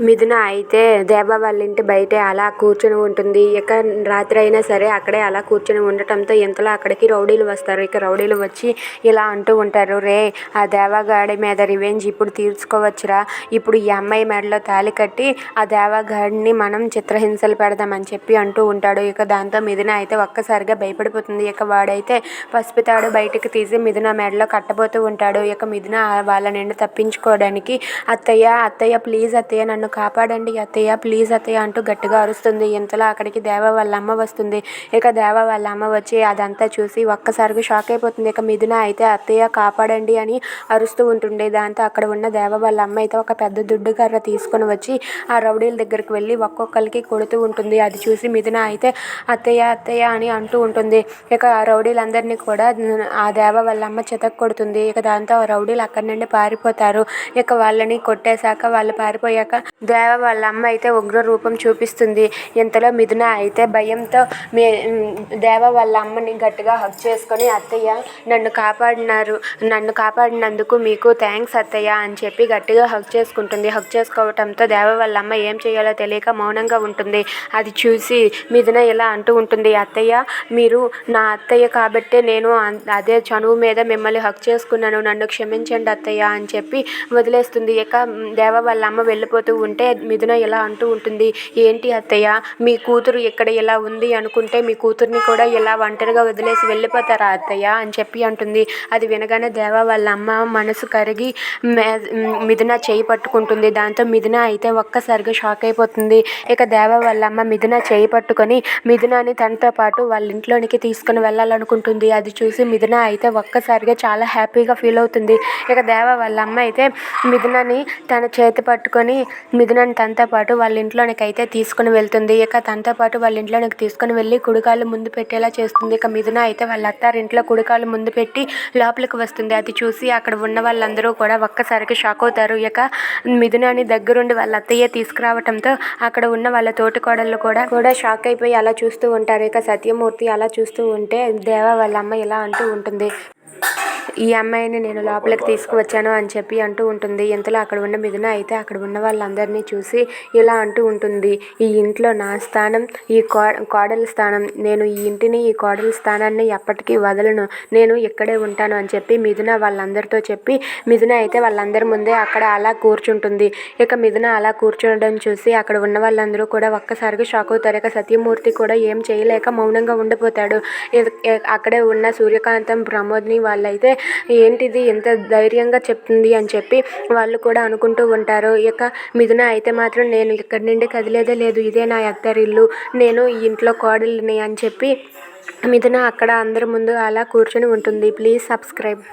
మిథున అయితే దేవ వాళ్ళ ఇంటి బయటే అలా కూర్చొని ఉంటుంది. ఇక రాత్రి అయినా సరే అక్కడే అలా కూర్చొని ఉండటంతో ఇంతలో అక్కడికి రౌడీలు వస్తారు. ఇక రౌడీలు వచ్చి ఇలా అంటూ ఉంటారు, రే ఆ దేవగాడి మీద రివెంజ్ ఇప్పుడు తీర్చుకోవచ్చురా, ఇప్పుడు ఈ అమ్మాయి మెడలో తాళి కట్టి ఆ దేవగాడిని మనం చిత్రహింసలు పెడదామని చెప్పి అంటూ ఉంటాడు. ఇక దాంతో మిథున అయితే ఒక్కసారిగా భయపడిపోతుంది. ఇక వాడైతే పసుపు తాడు బయటకు తీసి మిథున మెడలో కట్టబోతూ ఉంటాడు. ఇక మిథున వాళ్ళ నుండి తప్పించుకోవడానికి అత్తయ్య అత్తయ్య ప్లీజ్ అత్తయ్య నన్ను కాపాడండి అత్తయ్య ప్లీజ్ అత్తయ్య అంటూ గట్టిగా అరుస్తుంది. ఇంతలో అక్కడికి దేవ వాళ్ళ అమ్మ వస్తుంది. ఇక దేవ వాళ్ళ అమ్మ వచ్చి అదంతా చూసి ఒక్కసారిగా షాక్ అయిపోతుంది. ఇక మిథున అయితే అత్తయ్య కాపాడండి అని అరుస్తూ ఉంటుంది. దాంతో అక్కడ ఉన్న దేవ వాళ్ళ అమ్మ అయితే ఒక పెద్ద దుడ్డు కర్ర తీసుకొని వచ్చి ఆ రౌడీల దగ్గరికి వెళ్ళి ఒక్కొక్కరికి కొడుతూ ఉంటుంది. అది చూసి మిథున అయితే అత్తయ్య అత్తయ్య అని అంటూ ఉంటుంది. ఇక ఆ రౌడీలందరినీ కూడా ఆ దేవ వాళ్ళ అమ్మ చితక్ కొడుతుంది. ఇక దాంతో ఆ రౌడీలు అక్కడి నుండి పారిపోతారు. ఇక వాళ్ళని కొట్టేశాక వాళ్ళు పారిపోయాక దేవ వాళ్ళ అమ్మ అయితే ఉగ్ర రూపం చూపిస్తుంది. ఇంతలో మిథున అయితే భయంతో దేవ వాళ్ళ అమ్మని గట్టిగా హగ్ చేసుకొని అత్తయ్య నన్ను కాపాడినందుకు మీకు థ్యాంక్స్ అత్తయ్య అని చెప్పి గట్టిగా హగ్ చేసుకుంటుంది. హగ్ చేసుకోవటంతో దేవ వాళ్ళ అమ్మ ఏం చేయాలో తెలియక మౌనంగా ఉంటుంది. అది చూసి మిథున ఇలా అంటూ ఉంటుంది, అత్తయ్య మీరు నా అత్తయ్య కాబట్టే నేను అదే చనువు మీద మిమ్మల్ని హగ్ చేసుకున్నాను, నన్ను క్షమించండి అత్తయ్య అని చెప్పి వదిలేస్తుంది. ఇక దేవ వాళ్ళ అమ్మ వెళ్ళిపోతూ ఉంటే మిథున ఇలా అంటూ ఉంటుంది, ఏంటి అత్తయ్య మీ కూతురు ఇక్కడ ఇలా ఉంది అనుకుంటే మీ కూతుర్ని కూడా ఇలా ఒంటరిగా వదిలేసి వెళ్ళిపోతారా అత్తయ్య అని చెప్పి అంటుంది. అది వినగానే దేవ వాళ్ళ అమ్మ మనసు కరిగి మిథున చేయి పట్టుకుంటుంది. దాంతో మిథున అయితే ఒక్కసారిగా షాక్ అయిపోతుంది. ఇక దేవ వాళ్ళ అమ్మ మిథున చేయి పట్టుకొని మిథునని తనతో పాటు వాళ్ళ ఇంట్లోనికి తీసుకుని వెళ్ళాలనుకుంటుంది. అది చూసి మిథున అయితే ఒక్కసారిగా చాలా హ్యాపీగా ఫీల్ అవుతుంది. ఇక దేవ వాళ్ళ అమ్మ అయితే మిథునని తన చేతి పట్టుకొని మిథునని తనతో పాటు వాళ్ళ ఇంట్లోనికి అయితే తీసుకుని వెళ్తుంది. ఇక తనతో పాటు వాళ్ళ ఇంట్లోనికి తీసుకుని వెళ్ళి కుడికాళ్ళు ముందు పెట్టేలా చేస్తుంది. ఇక మిథున అయితే వాళ్ళ అత్తారింట్లో కుడికాళ్ళు ముందు పెట్టి లోపలికి వస్తుంది. అది చూసి అక్కడ ఉన్న వాళ్ళందరూ కూడా ఒక్కసారిగా షాక్ అవుతారు. ఇక మిథునని దగ్గరుండి వాళ్ళ అత్తయ్య తీసుకురావడంతో అక్కడ ఉన్న వాళ్ళ తోటి కోడళ్ళు కూడా షాక్ అయిపోయి అలా చూస్తూ ఉంటారు. ఇక సత్యమూర్తి అలా చూస్తూ ఉంటే దేవ వాళ్ళ అమ్మ ఇలా అంటూ ఉంటుంది, ఈ అమ్మాయిని నేను లోపలికి తీసుకువచ్చాను అని చెప్పి అంటూ ఉంటుంది. ఇంతలో అక్కడ ఉన్న మిథున అయితే అక్కడ ఉన్న వాళ్ళందరినీ చూసి ఇలా అంటూ ఉంటుంది, ఈ ఇంట్లో నా స్థానం ఈ కోడలి స్థానం, నేను ఈ ఇంటిని ఈ కోడలి స్థానాన్ని ఎప్పటికీ వదలను, నేను ఇక్కడే ఉంటాను అని చెప్పి మిథున వాళ్ళందరితో చెప్పి మిథున అయితే వాళ్ళందరి ముందే అక్కడ అలా కూర్చుంటుంది. ఇక మిథున అలా కూర్చోవడం చూసి అక్కడ ఉన్న వాళ్ళందరూ కూడా ఒక్కసారిగా షాక్ అవుతారు. ఇక సత్యమూర్తి కూడా ఏం చేయలేక మౌనంగా ఉండిపోతాడు. అక్కడే ఉన్న సూర్యకాంతం ప్రమోద్ని వాళ్ళైతే ఏంటిది ఎంత ధైర్యంగా చెప్తుంది అని చెప్పి వాళ్ళు కూడా అనుకుంటూ ఉంటారు. ఇక మిథున అయితే మాత్రం నేను ఇక్కడి నుండి కదిలేదే లేదు, ఇదే నా అత్తారిల్లు, నేను ఈ ఇంట్లో కోడలిని అని చెప్పి మిథున అక్కడ అందరి ముందు అలా కూర్చొని ఉంటుంది. Please subscribe.